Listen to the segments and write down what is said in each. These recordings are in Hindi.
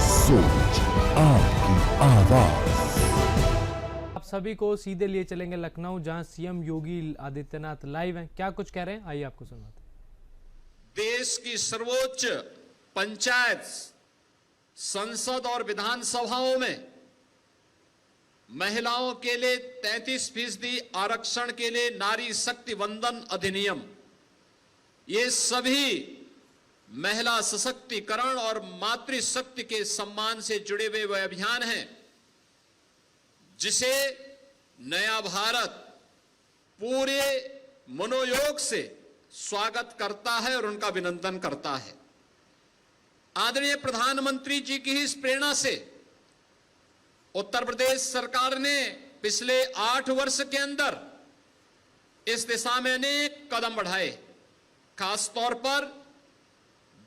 सोच, आपकी आवाज। आप सभी को सीधे लिए चलेंगे लखनऊ, जहां सीएम योगी आदित्यनाथ लाइव हैं। क्या कुछ कह रहे हैं, आइए आपको सुनाते हैं। देश की सर्वोच्च पंचायत, संसद और विधानसभाओं में महिलाओं के लिए 33% आरक्षण के लिए नारी शक्ति वंदन अधिनियम, ये सभी महिला सशक्तिकरण और मातृशक्ति के सम्मान से जुड़े हुए वह अभियान हैं जिसे नया भारत पूरे मनोयोग से स्वागत करता है और उनका अभिनंदन करता है। आदरणीय प्रधानमंत्री जी की इस प्रेरणा से उत्तर प्रदेश सरकार ने पिछले 8 वर्ष के अंदर इस दिशा में अनेक कदम बढ़ाए। खास तौर पर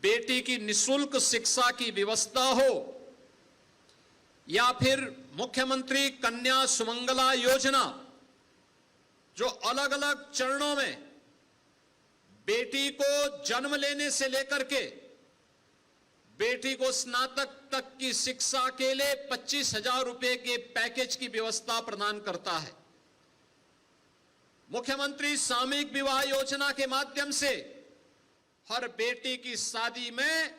बेटी की निःशुल्क शिक्षा की व्यवस्था हो या फिर मुख्यमंत्री कन्या सुमंगला योजना, जो अलग अलग चरणों में बेटी को जन्म लेने से लेकर के बेटी को स्नातक तक की शिक्षा के लिए 25,000 रुपए के पैकेज की व्यवस्था प्रदान करता है। मुख्यमंत्री सामूहिक विवाह योजना के माध्यम से हर बेटी की शादी में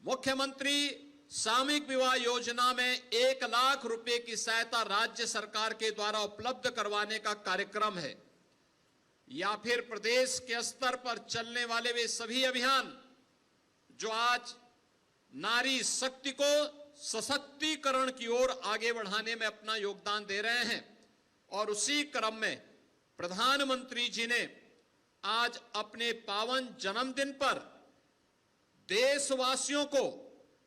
मुख्यमंत्री सामूहिक विवाह योजना में 1 लाख रुपए की सहायता राज्य सरकार के द्वारा उपलब्ध करवाने का कार्यक्रम है। या फिर प्रदेश के स्तर पर चलने वाले वे सभी अभियान जो आज नारी शक्ति को सशक्तिकरण की ओर आगे बढ़ाने में अपना योगदान दे रहे हैं। और उसी क्रम में प्रधानमंत्री जी ने आज अपने पावन जन्मदिन पर देशवासियों को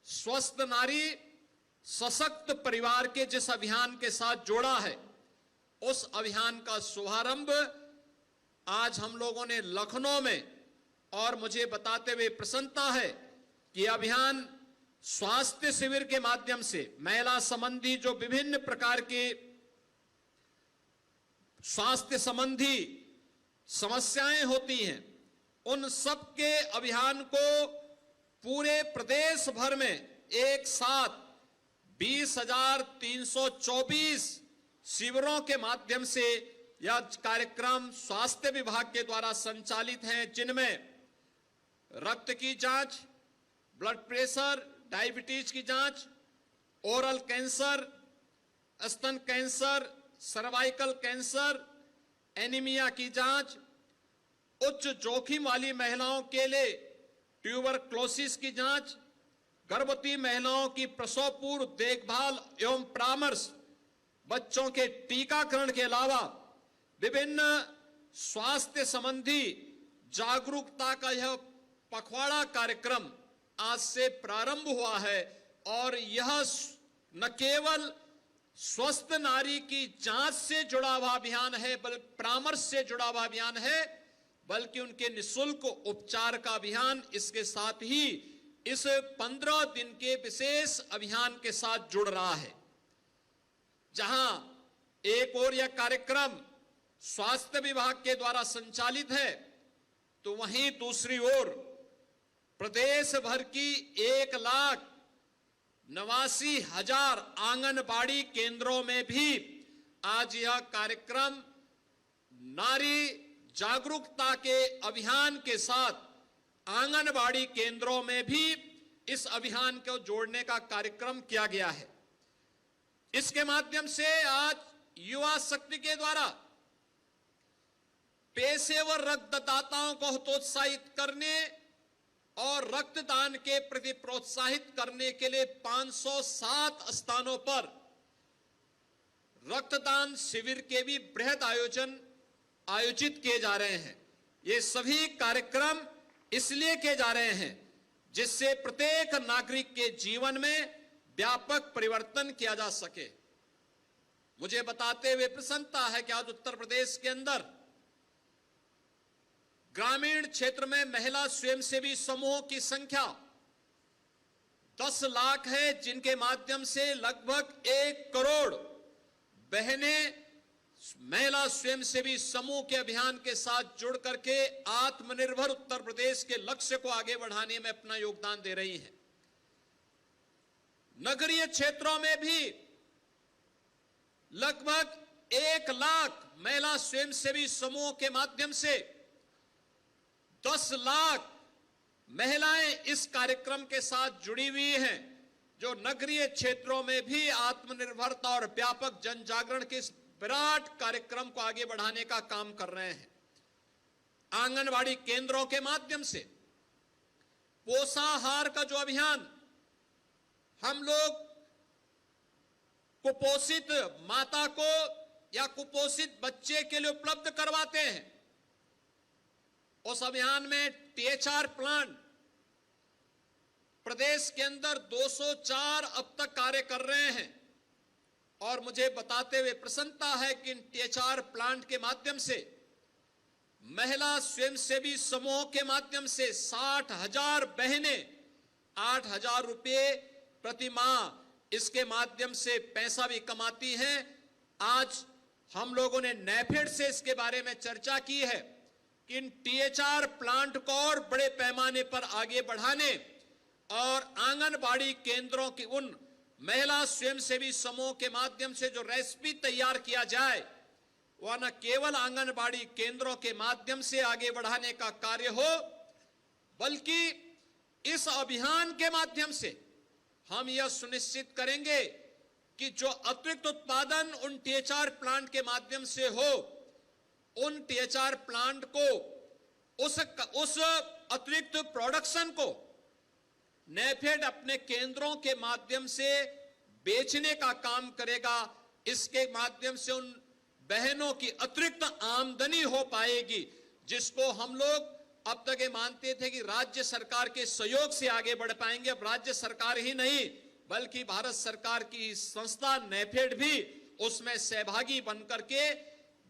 स्वस्थ नारी सशक्त परिवार के जिस अभियान के साथ जोड़ा है, उस अभियान का शुभारंभ आज हम लोगों ने लखनऊ में, और मुझे बताते हुए प्रसन्नता है कि अभियान स्वास्थ्य शिविर के माध्यम से महिला संबंधी जो विभिन्न प्रकार के स्वास्थ्य संबंधी समस्याएं होती हैं, उन सब के अभियान को पूरे प्रदेश भर में एक साथ 20,324 शिविरों के माध्यम से यह कार्यक्रम स्वास्थ्य विभाग के द्वारा संचालित हैं, जिनमें रक्त की जांच, ब्लड प्रेशर, डायबिटीज की जांच, ओरल कैंसर, स्तन कैंसर, सर्वाइकल कैंसर, एनीमिया की जांच, उच्च जोखिम वाली महिलाओं के लिए ट्यूबरक्लोसिस की जांच, गर्भवती महिलाओं की प्रसव पूर्व देखभाल एवं परामर्श, बच्चों के टीकाकरण के अलावा विभिन्न स्वास्थ्य संबंधी जागरूकता का यह पखवाड़ा कार्यक्रम आज से प्रारंभ हुआ है। और यह न केवल स्वस्थ नारी की जांच से जुड़ा हुआ अभियान है, बल्कि परामर्श से जुड़ा हुआ अभियान है, बल्कि उनके निःशुल्क उपचार का अभियान इसके साथ ही इस 15 दिन के विशेष अभियान के साथ जुड़ रहा है। जहां एक ओर यह कार्यक्रम स्वास्थ्य विभाग के द्वारा संचालित है, तो वहीं दूसरी ओर प्रदेश भर की 1,89,000 आंगनबाड़ी केंद्रों में भी आज यह कार्यक्रम नारी जागरूकता के अभियान के साथ आंगनबाड़ी केंद्रों में भी इस अभियान को जोड़ने का कार्यक्रम किया गया है। इसके माध्यम से आज युवा शक्ति के द्वारा पेशेवर रक्तदाताओं को हतोत्साहित करने और रक्तदान के प्रति प्रोत्साहित करने के लिए 507 स्थानों पर रक्तदान शिविर के भी बृहद आयोजित किए जा रहे हैं। ये सभी कार्यक्रम इसलिए किए जा रहे हैं जिससे प्रत्येक नागरिक के जीवन में व्यापक परिवर्तन किया जा सके। मुझे बताते हुए प्रसन्नता है कि आज उत्तर प्रदेश के अंदर ग्रामीण क्षेत्र में महिला स्वयंसेवी समूहों की संख्या 10 लाख है, जिनके माध्यम से लगभग 1 करोड़ बहनें महिला स्वयंसेवी समूह के अभियान के साथ जुड़ करके आत्मनिर्भर उत्तर प्रदेश के लक्ष्य को आगे बढ़ाने में अपना योगदान दे रही हैं। नगरीय क्षेत्रों में भी लगभग 1 लाख महिला स्वयंसेवी समूहों के माध्यम से 10 लाख महिलाएं इस कार्यक्रम के साथ जुड़ी हुई हैं, जो नगरीय क्षेत्रों में भी आत्मनिर्भरता और व्यापक जन जागरण के इस विराट कार्यक्रम को आगे बढ़ाने का काम कर रहे हैं। आंगनवाड़ी केंद्रों के माध्यम से पोषाहार का जो अभियान हम लोग कुपोषित माता को या कुपोषित बच्चे के लिए उपलब्ध करवाते हैं, उस अभियान में THR प्लांट प्रदेश के अंदर 204 अब तक कार्य कर रहे हैं। और मुझे बताते हुए प्रसन्नता है कि इन THR प्लांट के माध्यम से महिला स्वयंसेवी समूहों के माध्यम से 60,000 बहनें 8,000 रुपये प्रति माह इसके माध्यम से पैसा भी कमाती हैं। आज हम लोगों ने NAFED से इसके बारे में चर्चा की है कि इन THR प्लांट को और बड़े पैमाने पर आगे बढ़ाने और आंगनबाड़ी केंद्रों की उन महिला स्वयंसेवी समूह के माध्यम से जो रेसिपी तैयार किया जाए वह न केवल आंगनबाड़ी केंद्रों के माध्यम से आगे बढ़ाने का कार्य हो, बल्कि इस अभियान के माध्यम से हम यह सुनिश्चित करेंगे कि जो अतिरिक्त उत्पादन उन THR प्लांट के माध्यम से हो, उन THR प्लांट को उस अतिरिक्त प्रोडक्शन को NAFED अपने केंद्रों के माध्यम से बेचने का काम करेगा। इसके माध्यम से उन बहनों की अतिरिक्त आमदनी हो पाएगी, जिसको हम लोग अब तक ये मानते थे कि राज्य सरकार के सहयोग से आगे बढ़ पाएंगे। अब राज्य सरकार ही नहीं बल्कि भारत सरकार की संस्था NAFED भी उसमें सहभागी बनकर के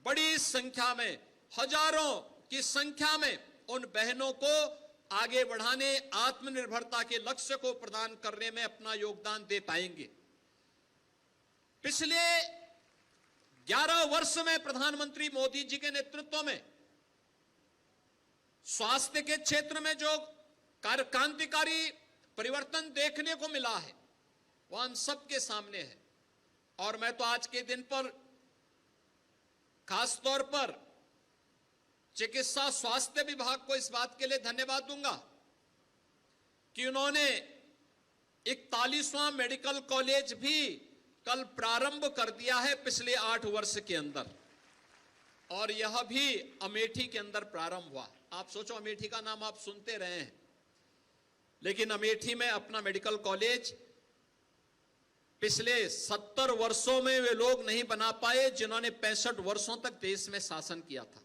बड़ी संख्या में, हजारों की संख्या में उन बहनों को आगे बढ़ाने, आत्मनिर्भरता के लक्ष्य को प्रदान करने में अपना योगदान दे पाएंगे। पिछले 11 वर्ष में प्रधानमंत्री मोदी जी के नेतृत्व में स्वास्थ्य के क्षेत्र में जो क्रांतिकारी परिवर्तन देखने को मिला है वह हम सबके सामने है। और मैं तो आज के दिन पर खासतौर पर चिकित्सा स्वास्थ्य विभाग को इस बात के लिए धन्यवाद दूंगा कि उन्होंने 41वां मेडिकल कॉलेज भी कल प्रारंभ कर दिया है पिछले 8 वर्ष के अंदर, और यह भी अमेठी के अंदर प्रारंभ हुआ। आप सोचो, अमेठी का नाम आप सुनते रहे हैं, लेकिन अमेठी में अपना मेडिकल कॉलेज पिछले 70 वर्षों में वे लोग नहीं बना पाए जिन्होंने 65 वर्षों तक देश में शासन किया था।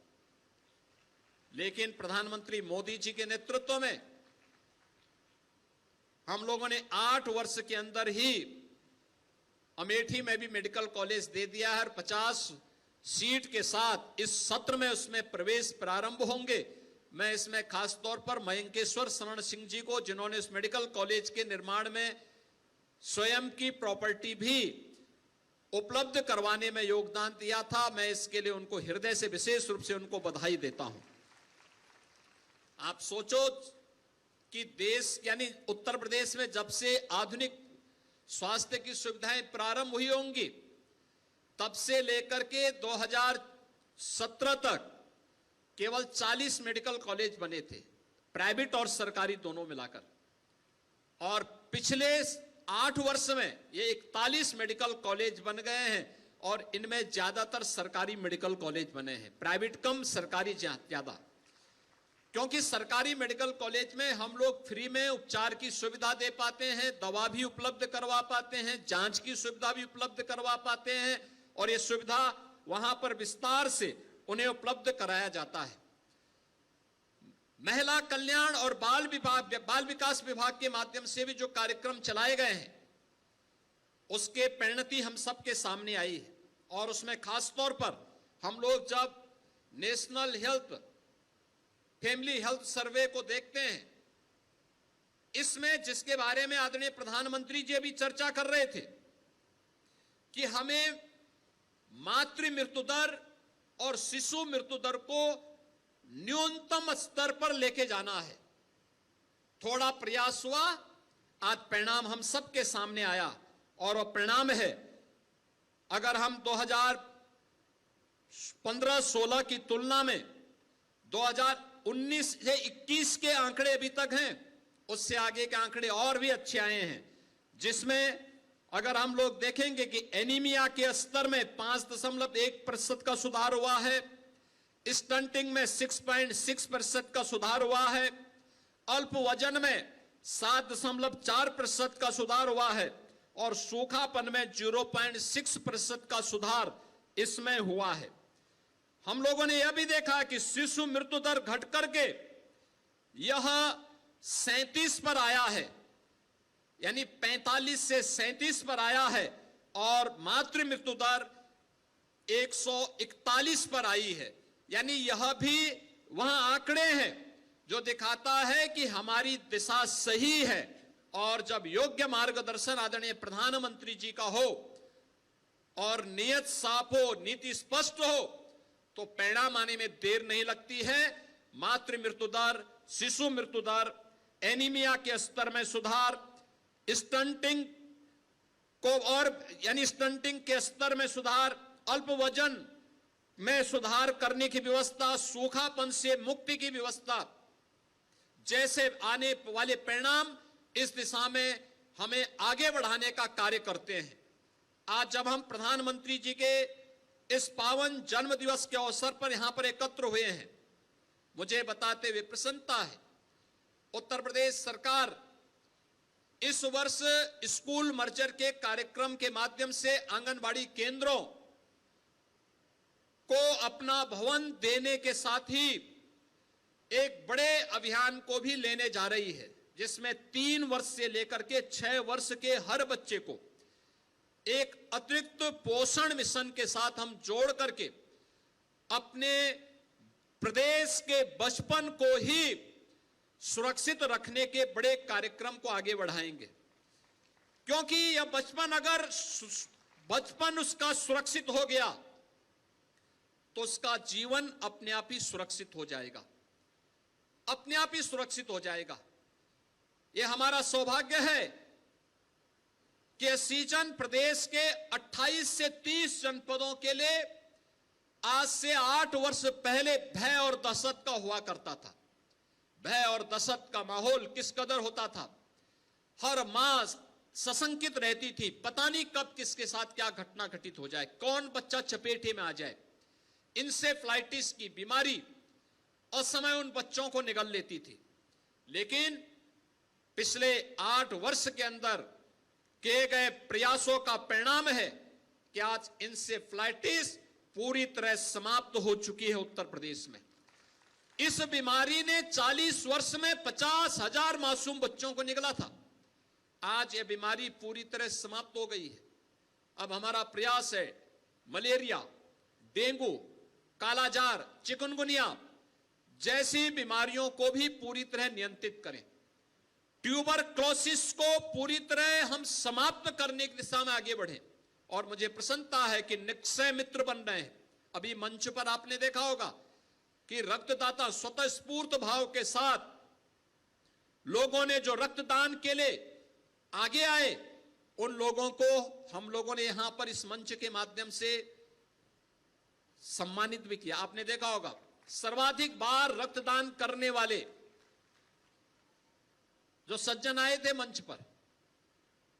लेकिन प्रधानमंत्री मोदी जी के नेतृत्व में हम लोगों ने 8 वर्ष के अंदर ही अमेठी में भी मेडिकल कॉलेज दे दिया है। 50 सीट के साथ इस सत्र में उसमें प्रवेश प्रारंभ होंगे। मैं इसमें खास तौर पर मयंकेश्वर शरण सिंह जी को, जिन्होंने इस मेडिकल कॉलेज के निर्माण में स्वयं की प्रॉपर्टी भी उपलब्ध करवाने में योगदान दिया था, मैं इसके लिए उनको हृदय से विशेष रूप से उनको बधाई देता हूं। आप सोचो कि देश यानी उत्तर प्रदेश में जब से आधुनिक स्वास्थ्य की सुविधाएं प्रारंभ हुई होंगी, तब से लेकर के 2017 तक केवल 40 मेडिकल कॉलेज बने थे, प्राइवेट और सरकारी दोनों मिलाकर। और पिछले 8 वर्ष में ये 41 मेडिकल कॉलेज बन गए हैं, और इनमें ज्यादातर सरकारी मेडिकल कॉलेज बने हैं, प्राइवेट कम, सरकारी ज्यादा। क्योंकि सरकारी मेडिकल कॉलेज में हम लोग फ्री में उपचार की सुविधा दे पाते हैं, दवा भी उपलब्ध करवा पाते हैं, जांच की सुविधा भी उपलब्ध करवा पाते हैं, और ये सुविधा वहां पर विस्तार से उन्हें उपलब्ध कराया जाता है। महिला कल्याण और बाल विकास विभाग के माध्यम से भी जो कार्यक्रम चलाए गए हैं, उसके परिणति हम सबके सामने आई है। और उसमें खास तौर पर हम लोग जब नेशनल फैमिली हेल्थ सर्वे को देखते हैं, इसमें जिसके बारे में आदरणीय प्रधानमंत्री जी भी चर्चा कर रहे थे कि हमें मातृ मृत्यु दर और शिशु मृत्यु दर को न्यूनतम स्तर पर लेके जाना है। थोड़ा प्रयास हुआ, आज परिणाम हम सबके सामने आया और वह परिणाम है, अगर हम 2015-16 की तुलना में 2019 से 21 के आंकड़े अभी तक हैं, उससे आगे के आंकड़े और भी अच्छे आए हैं, जिसमें अगर हम लोग देखेंगे कि एनीमिया के स्तर में 5.1% का सुधार हुआ है, स्टंटिंग में 6.6% का सुधार हुआ है, अल्प वजन में 7.4% का सुधार हुआ है और सूखापन में 0.6% का सुधार इसमें हुआ है। हम लोगों ने यह भी देखा कि शिशु मृत्यु दर घट करके यह 37 पर आया है, यानी 45 से 37 पर आया है और मातृ मृत्यु दर 141 पर आई है। यानी यह भी वहां आंकड़े हैं जो दिखाता है कि हमारी दिशा सही है, और जब योग्य मार्गदर्शन आदरणीय प्रधानमंत्री जी का हो और नियत साफ हो, नीति स्पष्ट हो, तो परिणाम आने में देर नहीं लगती है। मातृ मृत्यु दर, शिशु मृत्यु दर, एनीमिया के स्तर में सुधार, स्टंटिंग को और यानी स्टंटिंग के स्तर में सुधार, अल्प वजन में सुधार करने की व्यवस्था, सूखापन से मुक्ति की व्यवस्था जैसे आने वाले परिणाम इस दिशा में हमें आगे बढ़ाने का कार्य करते हैं। आज जब हम प्रधानमंत्री जी के इस पावन जन्म दिवस के अवसर पर यहां पर एकत्र हुए हैं, मुझे बताते हुए प्रसन्नता है, उत्तर प्रदेश सरकार इस वर्ष स्कूल मर्जर के कार्यक्रम के माध्यम से आंगनबाड़ी केंद्रों को अपना भवन देने के साथ ही एक बड़े अभियान को भी लेने जा रही है, जिसमें 3 वर्ष से लेकर के 6 वर्ष के हर बच्चे को एक अतिरिक्त पोषण मिशन के साथ हम जोड़ करके अपने प्रदेश के बचपन को ही सुरक्षित रखने के बड़े कार्यक्रम को आगे बढ़ाएंगे। क्योंकि यह बचपन उसका सुरक्षित हो गया तो उसका जीवन अपने आप ही सुरक्षित हो जाएगा, अपने आप ही सुरक्षित हो जाएगा। यह हमारा सौभाग्य है कि यह सीजन प्रदेश के 28 से 30 जनपदों के लिए आज से 8 वर्ष पहले भय और दहशत का हुआ करता था। भय और दहशत का माहौल किस कदर होता था, हर मां सशंकित रहती थी, पता नहीं कब किसके साथ क्या घटना घटित हो जाए, कौन बच्चा चपेटे में आ जाए। इंसेफ्लाइटिस की बीमारी असमय उन बच्चों को निगल लेती थी। लेकिन पिछले 8 वर्ष के अंदर किए गए प्रयासों का परिणाम है कि आज इंसेफ्लाइटिस पूरी तरह समाप्त हो चुकी है उत्तर प्रदेश में। इस बीमारी ने 40 वर्ष में 50,000 मासूम बच्चों को निगला था। आज यह बीमारी पूरी तरह समाप्त हो गई है। अब हमारा प्रयास है मलेरिया, डेंगू, कालाजार, चिकनगुनिया जैसी बीमारियों को भी पूरी तरह नियंत्रित करें। ट्यूबरक्लोसिस को पूरी तरह हम समाप्त करने की दिशा में आगे बढ़ें। और मुझे प्रसन्नता है कि निक्षय मित्र बन रहे हैं। अभी मंच पर आपने देखा होगा कि रक्तदाता स्वतः स्फूर्त भाव के साथ लोगों ने जो रक्तदान के लिए आगे आए, उन लोगों को हम लोगों ने यहां पर इस मंच के माध्यम से सम्मानित भी किया। आपने देखा होगा सर्वाधिक बार रक्तदान करने वाले जो सज्जन आए थे मंच पर,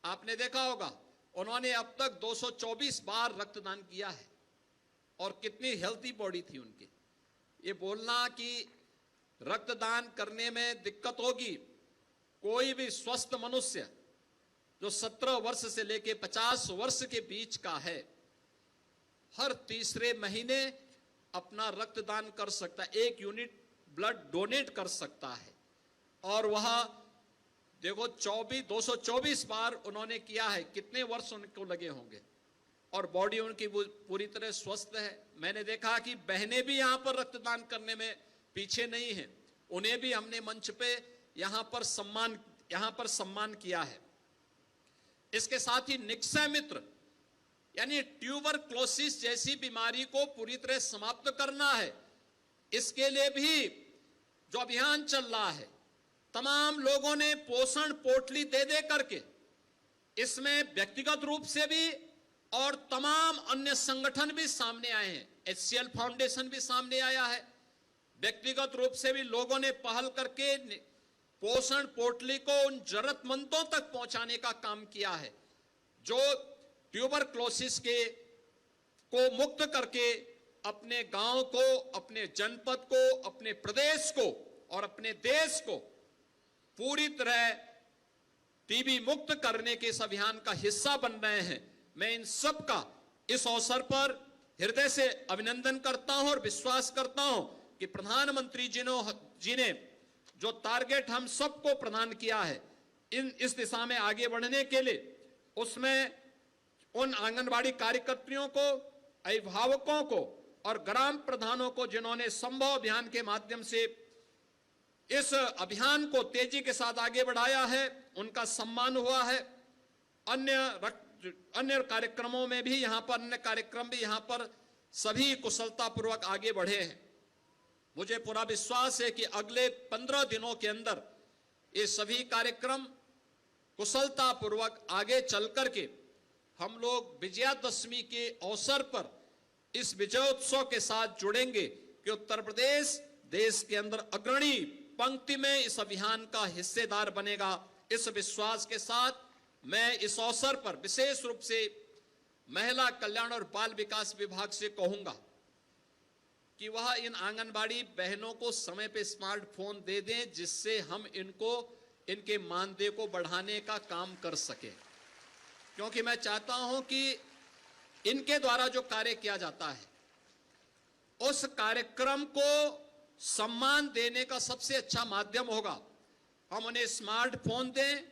आपने देखा होगा उन्होंने अब तक 224 बार रक्तदान किया है। और कितनी हेल्थी बॉडी थी उनकी। ये बोलना कि रक्तदान करने में दिक्कत होगी, कोई भी स्वस्थ मनुष्य जो 17 वर्ष से लेकर 50 वर्ष के बीच का है, हर तीसरे महीने अपना रक्तदान कर सकता है, 1 यूनिट ब्लड डोनेट कर सकता है। और वह देखो 224 बार उन्होंने किया है। कितने वर्ष उनको लगे होंगे और बॉडी उनकी पूरी तरह स्वस्थ है। मैंने देखा कि बहनें भी यहां पर रक्तदान करने में पीछे नहीं हैं, उन्हें भी हमने मंच पे यहां पर सम्मान किया है। इसके साथ ही निक्षय मित्र यानी ट्यूबरक्लोसिस जैसी बीमारी को पूरी तरह समाप्त करना है। इसके लिए भी जो अभियान चल रहा है, तमाम लोगों ने पोषण पोटली दे दे करके, इसमें व्यक्तिगत रूप से भी और तमाम अन्य संगठन भी सामने आए हैं। HCL फाउंडेशन भी सामने आया है। व्यक्तिगत रूप से भी लोगों ने पहल करके पोषण पोटली को उन जरूरतमंदों तक पहुंचाने का काम किया है, जो ट्यूबरक्लोसिस को मुक्त करके अपने गांव को, अपने जनपद को, अपने प्रदेश को और अपने देश को पूरी तरह टीबी मुक्त करने के इस अभियान का हिस्सा बन रहे हैं। मैं इन सब का इस अवसर पर हृदय से अभिनंदन करता हूं और विश्वास करता हूं कि प्रधानमंत्री जी ने जो टारगेट हम सबको प्रदान किया है इस दिशा में आगे बढ़ने के लिए, उसमें उन आंगनबाड़ी कार्यकर्तियों को, अभिभावकों को और ग्राम प्रधानों को जिन्होंने संभव अभियान के माध्यम से इस अभियान को तेजी के साथ आगे बढ़ाया है, उनका सम्मान हुआ है। अन्य कार्यक्रमों में भी यहां पर, अन्य कार्यक्रम भी यहां पर सभी कुशलतापूर्वक आगे बढ़े हैं। मुझे पूरा विश्वास है कि अगले 15 दिनों के अंदर ये सभी कार्यक्रम कुशलतापूर्वक आगे चल करके हम लोग विजयादशमी के अवसर पर इस विजयोत्सव के साथ जुड़ेंगे कि उत्तर प्रदेश देश के अंदर अग्रणी पंक्ति में इस अभियान का हिस्सेदार बनेगा। इस विश्वास के साथ मैं इस अवसर पर विशेष रूप से महिला कल्याण और बाल विकास विभाग से कहूंगा कि वह इन आंगनबाड़ी बहनों को समय पे स्मार्टफोन दे दें, जिससे हम इनके मानदेय को बढ़ाने का काम कर सके। क्योंकि मैं चाहता हूं कि इनके द्वारा जो कार्य किया जाता है उस कार्यक्रम को सम्मान देने का सबसे अच्छा माध्यम होगा हम उन्हें स्मार्टफोन दें,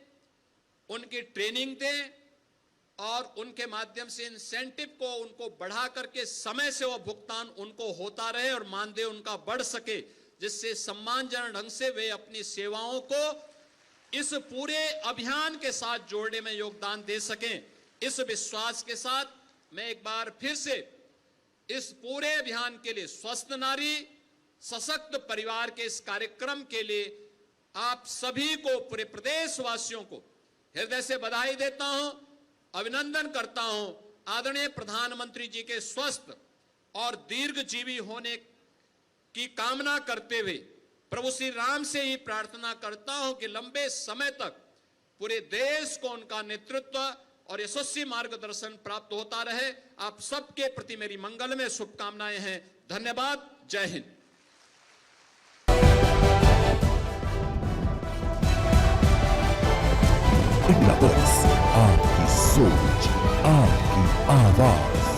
उनकी ट्रेनिंग दें और उनके माध्यम से इंसेंटिव को उनको बढ़ा करके समय से वो भुगतान उनको होता रहे और मानदेय उनका बढ़ सके, जिससे सम्मानजनक ढंग से वे अपनी सेवाओं को इस पूरे अभियान के साथ जोड़ने में योगदान दे सकें। इस विश्वास के साथ मैं एक बार फिर से इस पूरे अभियान के लिए, स्वस्थ नारी सशक्त परिवार के इस कार्यक्रम के लिए आप सभी को, पूरे प्रदेशवासियों को हृदय से बधाई देता हूं, अभिनंदन करता हूं। आदरणीय प्रधानमंत्री जी के स्वस्थ और दीर्घजीवी होने की कामना करते हुए प्रभु श्री राम से ही प्रार्थना करता हूं कि लंबे समय तक पूरे देश को उनका नेतृत्व और यशस्वी मार्गदर्शन प्राप्त होता रहे। आप सबके प्रति मेरी मंगल में शुभकामनाएं हैं। धन्यवाद। जय हिंद। इंडिया वॉइस, आपकी सोच, आपकी आवाज।